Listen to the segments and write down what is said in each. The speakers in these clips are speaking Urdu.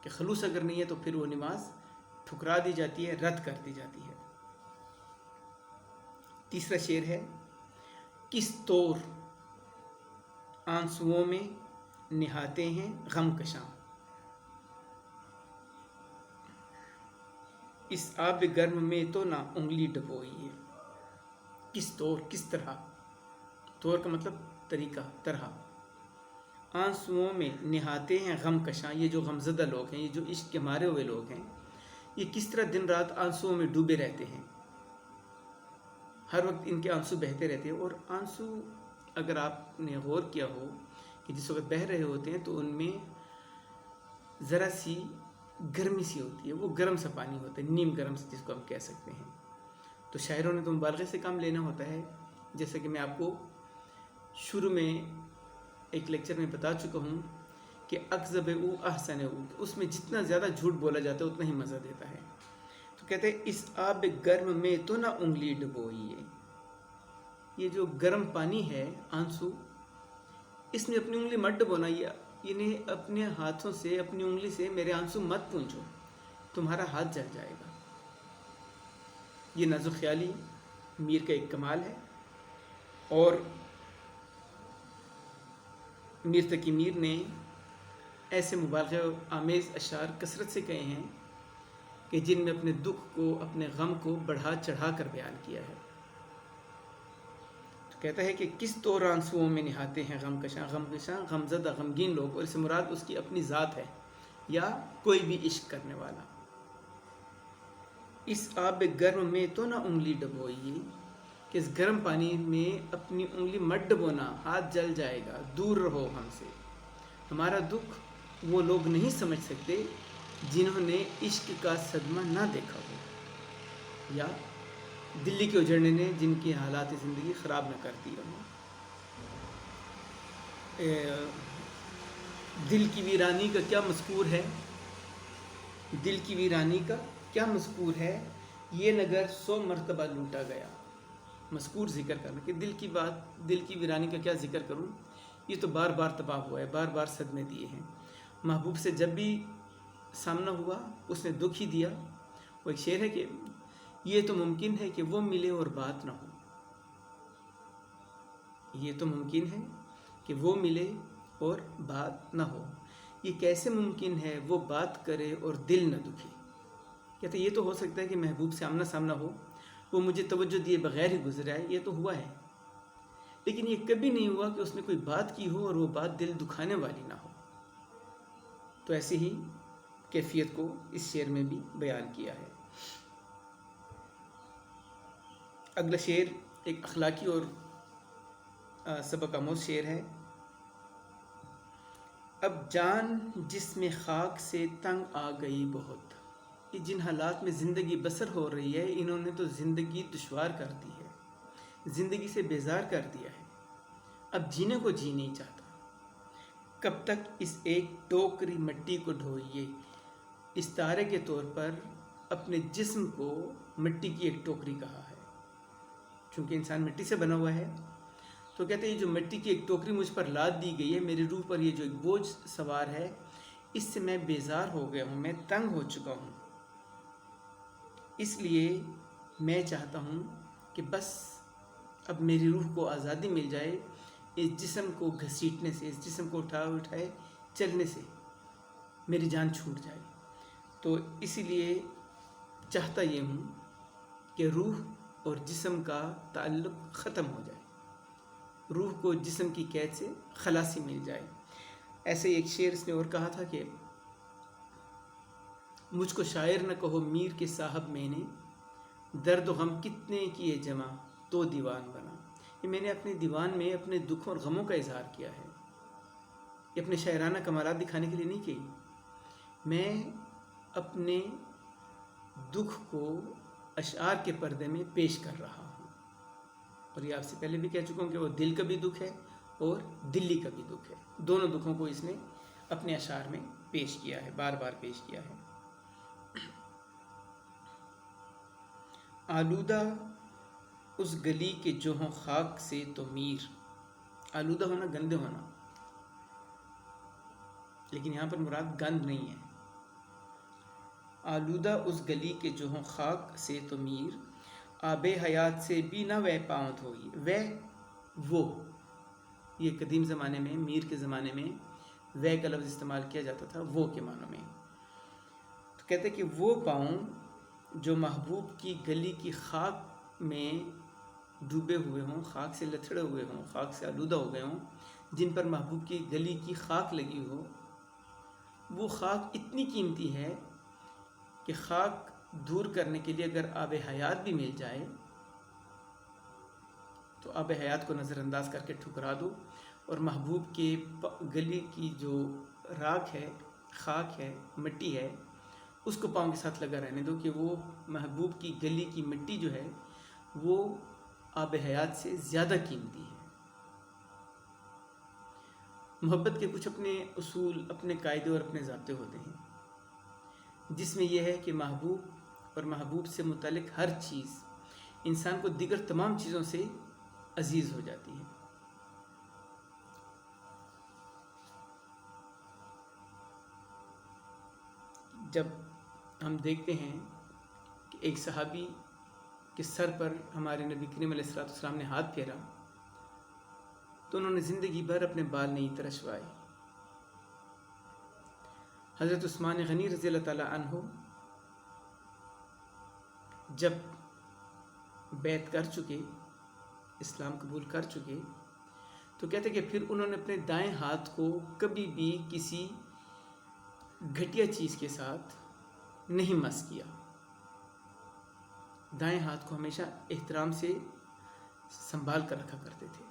کہ خلوص اگر نہیں ہے تو پھر وہ نماز ٹھکرا دی جاتی ہے، رد کر دی جاتی ہے۔ تیسرا شعر ہے، کس طور آنسوؤں میں نہاتے ہیں غم کشاں، اس آب گرم میں تو نہ انگلی ڈبوئیے۔ کس طور، کس طرح، طور کا مطلب طریقہ، طرح، آنسوؤں میں نہاتے ہیں غم کشاں، یہ جو غمزدہ لوگ ہیں، یہ جو عشق کے مارے ہوئے لوگ ہیں، یہ کس طرح دن رات آنسوؤں میں ڈوبے رہتے ہیں، ہر وقت ان کے آنسو بہتے رہتے ہیں۔ اور آنسو اگر آپ نے غور کیا ہو کہ جس وقت بہہ رہے ہوتے ہیں تو ان میں ذرا سی گرمی سی ہوتی ہے، وہ گرم سا پانی ہوتا ہے، نیم گرم سے جس کو ہم کہہ سکتے ہیں۔ تو شاعروں نے تو مبالغے سے کام لینا ہوتا ہے، جیسا کہ میں آپ کو شروع میں ایک لیکچر میں بتا چکا ہوں کہ اکذب او احسن او، اس میں جتنا زیادہ جھوٹ بولا جاتا ہے اتنا ہی مزہ دیتا ہے۔ تو کہتے ہیں اس آب گرم میں تو نہ انگلی ڈبوئیے، یہ جو گرم پانی ہے آنسو، اس میں اپنی انگلی مت ڈبونا، انہیں اپنے ہاتھوں سے، اپنی انگلی سے میرے آنسو مت پونچھو، تمہارا ہاتھ جل جائے گا۔ یہ نازک خیالی میر کا ایک کمال ہے، اور میر تقی میر نے ایسے مبالغہ آمیز اشعار کثرت سے کہے ہیں کہ جن میں اپنے دکھ کو، اپنے غم کو بڑھا چڑھا کر بیان کیا ہے۔ تو کہتا ہے کہ کس طور آنسوؤں میں نہاتے ہیں غم کشاں، غم کشاں غمزدہ غمگین لوگ، اور اس سے مراد اس کی اپنی ذات ہے یا کوئی بھی عشق کرنے والا۔ اس آب گرم میں تو نہ انگلی ڈبوئیے، کہ اس گرم پانی میں اپنی انگلی مت ڈبونا، ہاتھ جل جائے گا، دور رہو ہم سے۔ ہمارا دکھ وہ لوگ نہیں سمجھ سکتے جنہوں نے عشق کا صدمہ نہ دیکھا ہو، یا دلی کے اجڑنے نے جن کی حالات زندگی خراب نہ کر دی ہو۔ دل کی ویرانی کا کیا مذکور ہے، دل کی ویرانی کا کیا مذکور ہے، یہ نگر 100 مرتبہ لوٹا گیا۔ مذکور ذکر کرنا کہ دل کی بات، دل کی ویرانی کا کیا ذکر کروں، یہ تو بار بار تباہ ہوا ہے، بار بار صدمے دیے ہیں۔ محبوب سے جب بھی سامنا ہوا اس نے دکھ ہی دیا۔ وہ ایک شعر ہے کہ یہ تو ممکن ہے کہ وہ ملے اور بات نہ ہو، یہ تو ممکن ہے کہ وہ ملے اور بات نہ ہو، یہ کیسے ممکن ہے وہ بات کرے اور دل نہ دکھے۔ کہتے یہ تو ہو سکتا ہے کہ محبوب سے آمنا سامنا ہو، وہ مجھے توجہ دیے بغیر ہی گزر آئے، یہ تو ہوا ہے، لیکن یہ کبھی نہیں ہوا کہ اس نے کوئی بات کی ہو اور وہ بات دل دکھانے والی نہ ہو۔ تو ایسی ہی کیفیت کو اس شعر میں بھی بیان کیا ہے۔ اگلا شعر ایک اخلاقی اور سبق آموز شعر ہے۔ اب جان جس میں خاک سے تنگ آ گئی بہت، یہ جن حالات میں زندگی بسر ہو رہی ہے، انہوں نے تو زندگی دشوار کر دی ہے، زندگی سے بیزار کر دیا ہے، اب جینے کو جی نہیں چاہتا۔ کب تک اس ایک ٹوکری مٹی کو ڈھوئیے، استعارے کے طور پر اپنے جسم کو مٹی کی ایک ٹوکری کہا ہے، چونکہ انسان مٹی سے بنا ہوا ہے۔ تو کہتے ہیں یہ جو مٹی کی ایک ٹوکری مجھ پر لاد دی گئی ہے، میری روح پر یہ جو ایک بوجھ سوار ہے، اس سے میں بیزار ہو گیا ہوں، میں تنگ ہو چکا ہوں، اس لیے میں چاہتا ہوں کہ بس اب میری روح کو آزادی مل جائے، اس جسم کو گھسیٹنے سے، اس جسم کو اٹھائے چلنے سے میری جان چھوٹ جائے۔ تو اسی لیے چاہتا یہ ہوں کہ روح اور جسم کا تعلق ختم ہو جائے، روح کو جسم کی قید سے خلاصی مل جائے۔ ایسے ایک شعر اس نے اور کہا تھا کہ مجھ کو شاعر نہ کہو میر کے صاحب، میں نے درد و غم کتنے کیے جمع تو دیوان بنا۔ یہ میں نے اپنے دیوان میں اپنے دکھوں اور غموں کا اظہار کیا ہے، یہ اپنے شاعرانہ کمالات دکھانے کے لیے نہیں کی، میں اپنے دکھ کو اشعار کے پردے میں پیش کر رہا ہوں۔ اور یہ آپ سے پہلے بھی کہہ چکا ہوں کہ وہ دل کا بھی دکھ ہے اور دلی کا بھی دکھ ہے، دونوں دکھوں کو اس نے اپنے اشعار میں پیش کیا ہے، بار بار پیش کیا ہے۔ آلودہ اس گلی کے جو ہوں خاک سے تو میر، آلودہ ہونا گندے ہونا، لیکن یہاں پر مراد گند نہیں ہے، آلودہ اس گلی کے جو ہوں خاک سے تو میر، آب حیات سے بھی نہ وہ پاؤں دھوئی۔ وہ یہ قدیم زمانے میں، میر کے زمانے میں وہ کا لفظ استعمال کیا جاتا تھا وہ کے معنوں میں۔ تو کہتے کہ وہ پاؤں جو محبوب کی گلی کی خاک میں ڈوبے ہوئے ہوں، خاک سے لتھڑے ہوئے ہوں، خاک سے آلودہ ہو گئے ہوں، جن پر محبوب کی گلی کی خاک لگی ہو، وہ خاک اتنی قیمتی ہے کہ خاک دور کرنے کے لیے اگر آب حیات بھی مل جائے تو آب حیات کو نظر انداز کر کے ٹھکرا دو، اور محبوب کے گلی کی جو راکھ ہے، خاک ہے، مٹی ہے، اس کو پاؤں کے ساتھ لگا رہنے دو، کہ وہ محبوب کی گلی کی مٹی جو ہے وہ آب حیات سے زیادہ قیمتی ہے۔ محبت کے کچھ اپنے اصول، اپنے قاعدے اور اپنے ضابطے ہوتے ہیں، جس میں یہ ہے کہ محبوب اور محبوب سے متعلق ہر چیز انسان کو دیگر تمام چیزوں سے عزیز ہو جاتی ہے۔ جب ہم دیکھتے ہیں کہ ایک صحابی کے سر پر ہمارے نبی کریم علیہ السلام نے ہاتھ پھیرا تو انہوں نے زندگی بھر اپنے بال نہیں ترشوائے۔ حضرت عثمان غنی رضی اللہ تعالیٰ عنہ جب بیعت کر چکے، اسلام قبول کر چکے، تو کہتے کہ پھر انہوں نے اپنے دائیں ہاتھ کو کبھی بھی کسی گھٹیا چیز کے ساتھ نہیں مس کیا۔ دائیں ہاتھ کو ہمیشہ احترام سے سنبھال کر رکھا کرتے تھے،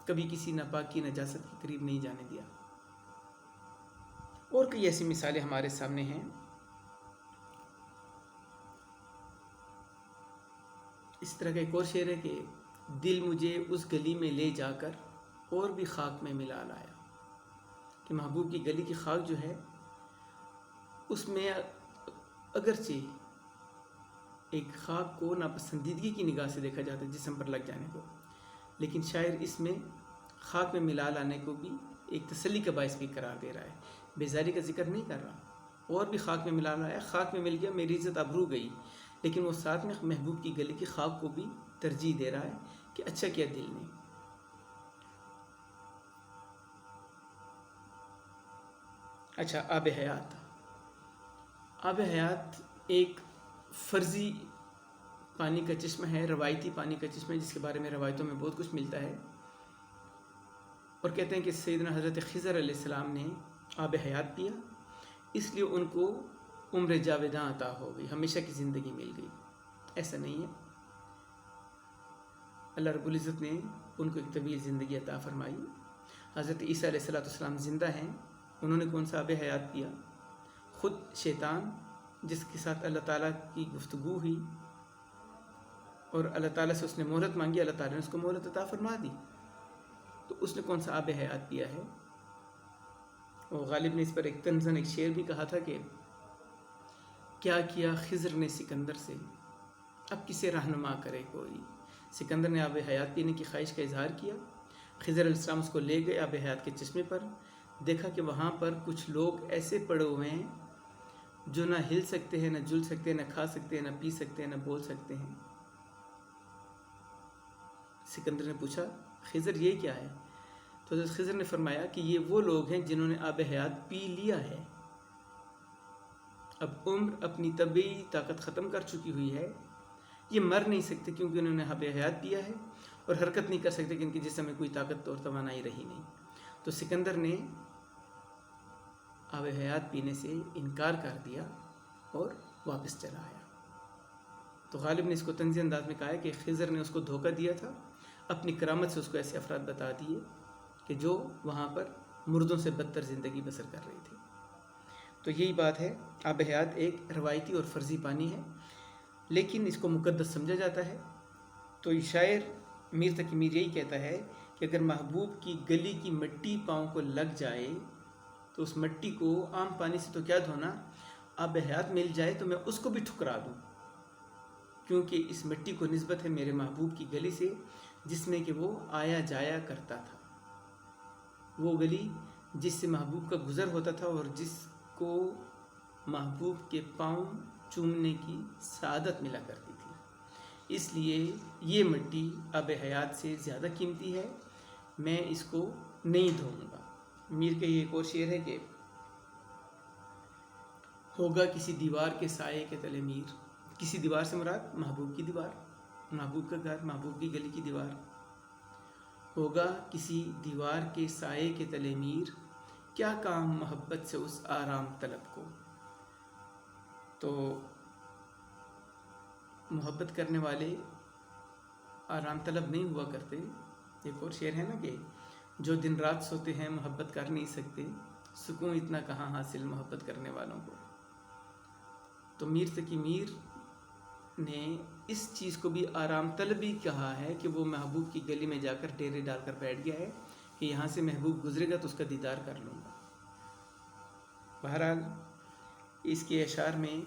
کبھی کسی ناپاکی نجاست کے قریب نہیں جانے دیا۔ اور کئی ایسی مثالیں ہمارے سامنے ہیں۔ اس طرح کا ایک اور شعر ہے کہ دل مجھے اس گلی میں لے جا کر اور بھی خاک میں ملا لایا، کہ محبوب کی گلی کی خاک جو ہے اس میں اگرچہ ایک خاک کو ناپسندیدگی کی نگاہ سے دیکھا جاتا ہے جسم پر لگ جانے کو، لیکن شاعر اس میں خاک میں ملا لانے کو بھی ایک تسلی کا باعث بھی قرار دے رہا ہے، بیزاری کا ذکر نہیں کر رہا۔ اور بھی خاک میں ملا لایا، خاک میں مل گیا، میری عزت ابرو گئی، لیکن وہ ساتھ میں محبوب کی گلی کی خاک کو بھی ترجیح دے رہا ہے کہ اچھا کیا دل نے۔ اچھا، آب حیات۔ آب حیات ایک فرضی پانی کا چشمہ ہے، روایتی پانی کا چشمہ ہے، جس کے بارے میں روایتوں میں بہت کچھ ملتا ہے، اور کہتے ہیں کہ سیدنا حضرت خضر علیہ السلام نے آب حیات پیا، اس لیے ان کو عمر جاویداں عطا ہو گئی، ہمیشہ کی زندگی مل گئی۔ ایسا نہیں ہے، اللہ رب العزت نے ان کو ایک طویل زندگی عطا فرمائی۔ حضرت عیسیٰ علیہ السلام زندہ ہیں، انہوں نے کون سا آب حیات پیا؟ خود شیطان جس کے ساتھ اللہ تعالیٰ کی گفتگو ہوئی اور اللہ تعالیٰ سے اس نے مہلت مانگی، اللہ تعالیٰ نے اس کو مہلت عطا فرما دی، تو اس نے کون سا آب حیات پیا ہے؟ اور غالب نے اس پر ایک طنزاً ایک شعر بھی کہا تھا کہ کیا کیا خضر نے سکندر سے، اب کسے رہنما کرے کوئی۔ سکندر نے آب حیات پینے کی خواہش کا اظہار کیا، خضر علیہ السلام اس کو لے گئے آب حیات کے چشمے پر، دیکھا کہ وہاں پر کچھ لوگ ایسے پڑے ہوئے ہیں جو نہ ہل سکتے ہیں، نہ جل سکتے ہیں، نہ کھا سکتے ہیں، نہ پی سکتے ہیں، نہ بول سکتے ہیں۔ سکندر نے پوچھا خضر یہ کیا ہے؟ تو حضرت خضر نے فرمایا کہ یہ وہ لوگ ہیں جنہوں نے آب حیات پی لیا ہے، اب عمر اپنی طبعی طاقت ختم کر چکی ہوئی ہے، یہ مر نہیں سکتے کیونکہ انہوں نے آب حیات پیا ہے، اور حرکت نہیں کر سکتے کہ ان کے جسم میں کوئی طاقت اور توانائی رہی نہیں۔ تو سکندر نے آب حیات پینے سے انکار کر دیا اور واپس چلا آیا۔ تو غالب نے اس کو طنزی انداز میں کہا ہے کہ خضر نے اس کو دھوکہ دیا تھا، اپنی کرامت سے اس کو ایسے افراد بتا دیے کہ جو وہاں پر مردوں سے بدتر زندگی بسر کر رہی تھی۔ تو یہی بات ہے، آب حیات ایک روایتی اور فرضی پانی ہے، لیکن اس کو مقدس سمجھا جاتا ہے۔ تو شاعر میر تقی میر یہی کہتا ہے کہ اگر محبوب کی گلی کی مٹی پاؤں کو لگ جائے تو اس مٹی کو عام پانی سے تو کیا دھونا، آب حیات مل جائے تو میں اس کو بھی ٹھکرا دوں، کیونکہ اس مٹی کو نسبت ہے میرے محبوب کی گلی سے، جس میں کہ وہ آیا جایا کرتا تھا، وہ گلی جس سے محبوب کا گزر ہوتا تھا اور جس کو محبوب کے پاؤں چومنے کی سعادت ملا کرتی تھی، اس لیے یہ مٹی آب حیات سے زیادہ قیمتی ہے، میں اس کو نہیں دھوؤں گا۔ میر کا یہ ایک اور شعر ہے کہ ہوگا کسی دیوار کے سائے کے تلے میر، کسی دیوار سے مراد محبوب کی دیوار، محبوب کا گھر، محبوب کی گلی کی دیوار، ہوگا کسی دیوار کے سائے کے تلے میر، کیا کام محبت سے اس آرام طلب کو۔ تو محبت کرنے والے آرام طلب نہیں ہوا کرتے۔ ایک اور شعر ہے نا کہ جو دن رات سوتے ہیں محبت کر نہیں سکتے، سکون اتنا کہاں حاصل محبت کرنے والوں کو۔ تو میر تقی میر نے اس چیز کو بھی آرام طلبی کہا ہے کہ وہ محبوب کی گلی میں جا کر ڈیرے ڈال کر بیٹھ گیا ہے کہ یہاں سے محبوب گزرے گا تو اس کا دیدار کر لوں گا۔ بہرحال اس کے اشعار میں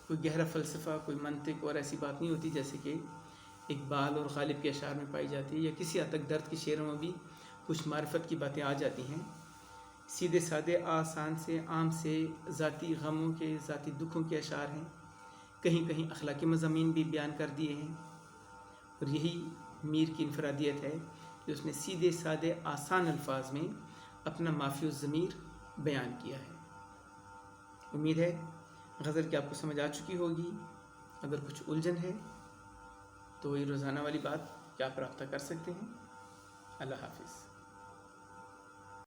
کوئی گہرا فلسفہ، کوئی منطق اور ایسی بات نہیں ہوتی جیسے کہ اقبال اور غالب کے اشعار میں پائی جاتی ہے، یا کسی حد تک درد کے شعروں میں بھی کچھ معرفت کی باتیں آ جاتی ہیں۔ سیدھے سادے آسان سے عام سے ذاتی غموں کے، ذاتی دکھوں کے اشعار ہیں، کہیں کہیں اخلاقی مضامین بھی بیان کر دیے ہیں، اور یہی میر کی انفرادیت ہے کہ اس نے سیدھے سادے آسان الفاظ میں اپنا مافی الضمیر بیان کیا ہے۔ امید ہے غزل کی آپ کو سمجھ آ چکی ہوگی۔ اگر کچھ الجھن ہے تو یہ روزانہ والی بات کہ آپ رابطہ کر سکتے ہیں۔ اللہ حافظ۔